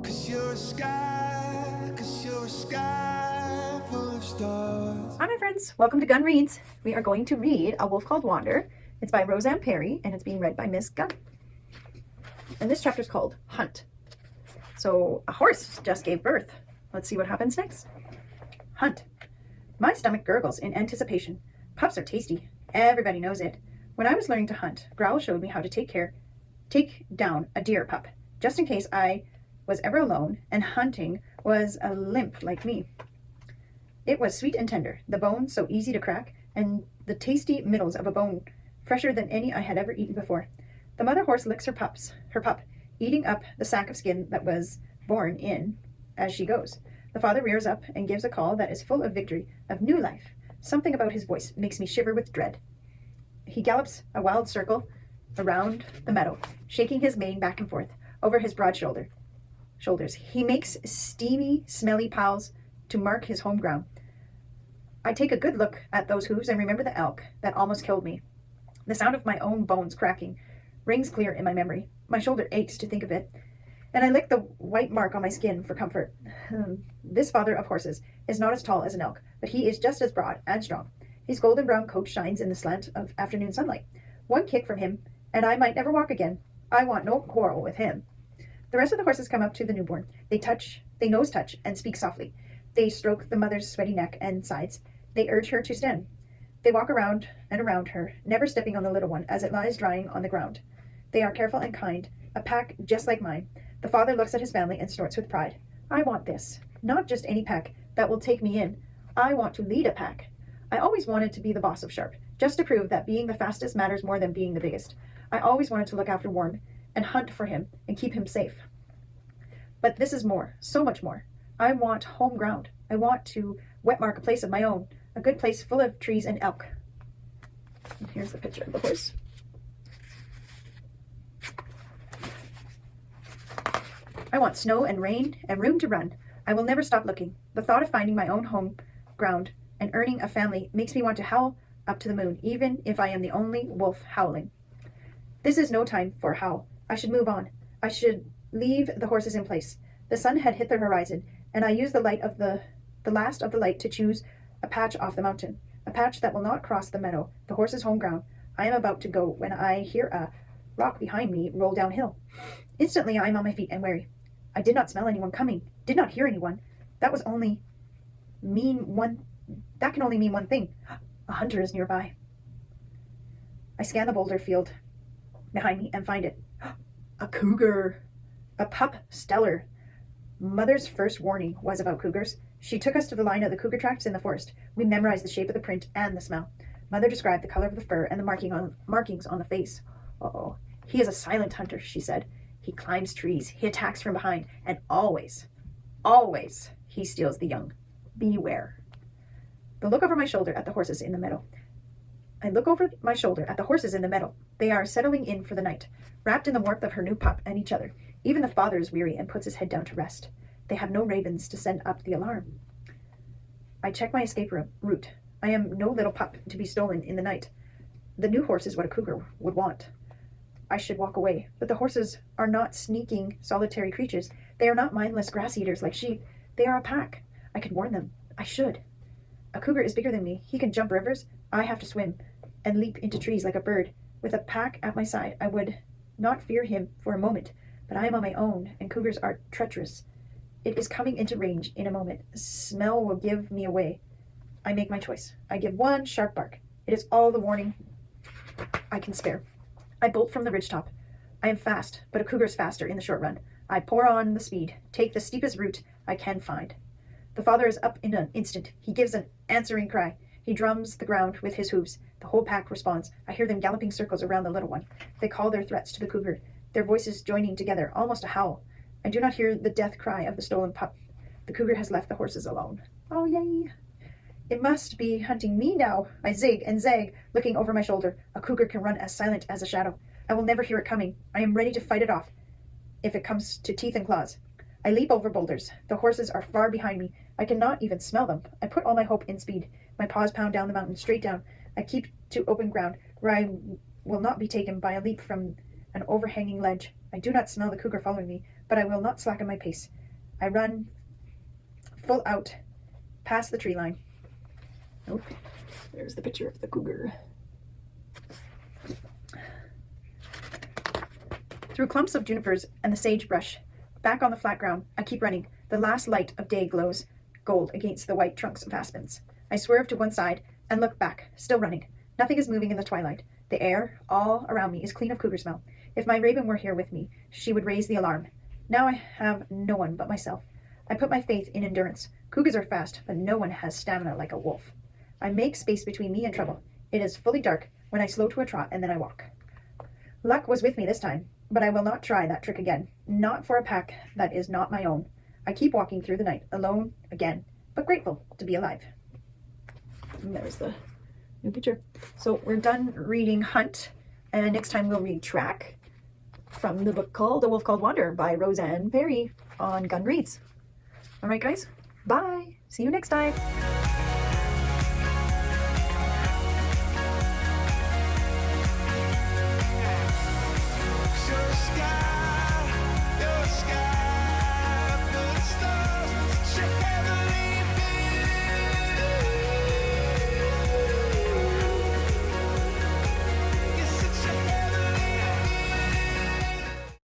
cause you're a sky full of stars. Hi my friends, welcome to GunnReads. We are going to read A Wolf Called Wander. It's by Rosanne Parry and it's being read by Miss Gunn. And this chapter is called Hunt. So a horse just gave birth. Let's see what happens next. Hunt. My stomach gurgles in anticipation. Pups are tasty. Everybody knows it. When I was learning to hunt, Growl showed me how to take down a deer pup, just in case I was ever alone and hunting was a limp like me. It was sweet and tender, the bone so easy to crack, and the tasty middles of a bone fresher than any I had ever eaten before. The mother horse licks her pup, eating up the sack of skin that was born in as she goes. The father rears up and gives a call that is full of victory, of new life. Something about his voice makes me shiver with dread. He gallops a wild circle around the meadow, shaking his mane back and forth over his broad shoulders. He makes steamy, smelly pals to mark his home ground. I take a good look at those hooves and remember the elk that almost killed me. The sound of my own bones cracking rings clear in my memory. My shoulder aches to think of it, and I lick the white mark on my skin for comfort. This father of horses is not as tall as an elk, but he is just as broad and strong. His golden brown coat shines in the slant of afternoon sunlight. One kick from him, and I might never walk again. I want no quarrel with him. The rest of the horses come up to the newborn. They nose touch and speak softly. They stroke the mother's sweaty neck and sides. They urge her to stand. They walk around and around her, never stepping on the little one as it lies drying on the ground. They are careful and kind, a pack just like mine. The father looks at his family and snorts with pride. I want this, not just any pack that will take me in. I want to lead a pack. I always wanted to be the boss of Sharp, just to prove that being the fastest matters more than being the biggest. I always wanted to look after Worm and hunt for him and keep him safe. But this is more, so much more. I want home ground. I want to wetmark a place of my own, a good place full of trees and elk. And here's the picture of the horse. I want snow and rain and room to run. I will never stop looking. The thought of finding my own home ground and earning a family makes me want to howl up to the moon, even if I am the only wolf howling. This is no time for howl. I should move on. I should leave the horses in place. The sun had hit the horizon, and I used the light of the last of the light to choose a patch off the mountain, a patch that will not cross the meadow, the horses' home ground. I am about to go when I hear a rock behind me roll downhill. Instantly I am on my feet and wary. I did not smell anyone coming, did not hear anyone. That can only mean one thing. A hunter is nearby. I scan the boulder field behind me and find it. A cougar. A pup stellar. Mother's first warning was about cougars. She took us to the line of the cougar tracks in the forest. We memorized the shape of the print and the smell. Mother described the color of the fur and the markings on the face. Uh-oh. He is a silent hunter, she said. He climbs trees. He attacks from behind. And always, he steals the young. Beware. I look over my shoulder at the horses in the meadow. They are settling in for the night, wrapped in the warmth of her new pup and each other. Even the father is weary and puts his head down to rest. They have no ravens to send up the alarm. I check my escape route. I am no little pup to be stolen in the night. The new horse is what a cougar would want. I should walk away, but the horses are not sneaking, solitary creatures. They are not mindless grass eaters like sheep. They are a pack. I could warn them. I should. A cougar is bigger than me. He can jump rivers. I have to swim and leap into trees like a bird. With a pack at my side, I would not fear him for a moment, but I am on my own, and cougars are treacherous. It is coming into range in a moment. The smell will give me away. I make my choice. I give one sharp bark. It is all the warning I can spare. I bolt from the ridgetop. I am fast, but a cougar's faster in the short run. I pour on the speed, take the steepest route I can find. The father is up in an instant. He gives an answering cry. He drums the ground with his hooves. The whole pack responds. I hear them galloping circles around the little one. They call their threats to the cougar, their voices joining together, almost a howl. I do not hear the death cry of the stolen pup. The cougar has left the horses alone. Oh, yay! It must be hunting me now. I zig and zag, looking over my shoulder. A cougar can run as silent as a shadow. I will never hear it coming. I am ready to fight it off, if it comes to teeth and claws. I leap over boulders. The horses are far behind me. I cannot even smell them. I put all my hope in speed. My paws pound down the mountain, straight down. I keep to open ground, where I will not be taken by a leap from an overhanging ledge. I do not smell the cougar following me. but I will not slacken my pace. I run full out past the tree line. Oh, there's the picture of the cougar. Through clumps of junipers and the sagebrush, back on the flat ground, I keep running. The last light of day glows gold against the white trunks of aspens. I swerve to one side and look back, still running. Nothing is moving in the twilight. The air all around me is clean of cougar smell. If my raven were here with me, she would raise the alarm. Now I have no one but myself. I put my faith in endurance. Cougars are fast, but no one has stamina like a wolf. I make space between me and trouble. It is fully dark when I slow to a trot, and then I walk. Luck was with me this time, but I will not try that trick again. Not for a pack that is not my own. I keep walking through the night, alone again, but grateful to be alive. And there's the new picture. So we're done reading Hunt, and next time we'll read Track from the book called A Wolf Called Wander by Rosanne Parry on GunnReads. All right, guys. Bye. See you next time.